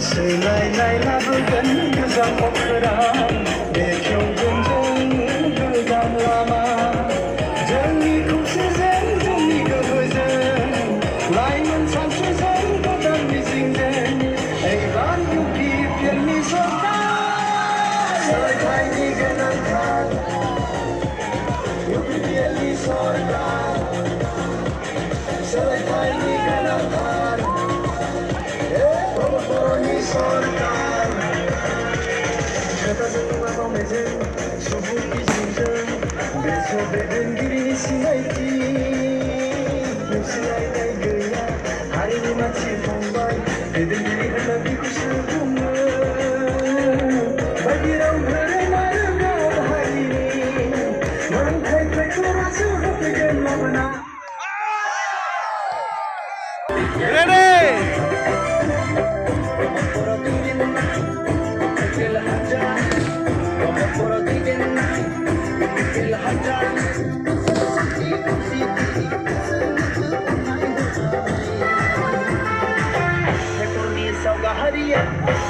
सोलायनाय लाबोगोन गोजाम अखोरां बेखेवगोन जों गोदान लामा जोंनि खौसेजों जोंनि गोहोजों लाइमोन सानस्रिजों गोदान मिजिंजों एबार UPPLनि सरकार सोलायथायनि गोनांथार UPPLनि सरकार सोलायथायनि गोनांथार बर'नि सरकार खोथाजों नुवा मावनायजों सुबुं मिजिंजों बेसर दैदेनगिरिनि सिनायथि नेवसिलायनाय गैया हारिनि मानसि फंबाय दैदेनगिरि होनना बिखौसो बुङो बायदि राव धोरोम आरो गाव हारिनि मोनथाय ट्रेक्टरासो होफैगोन लाबोना Hariya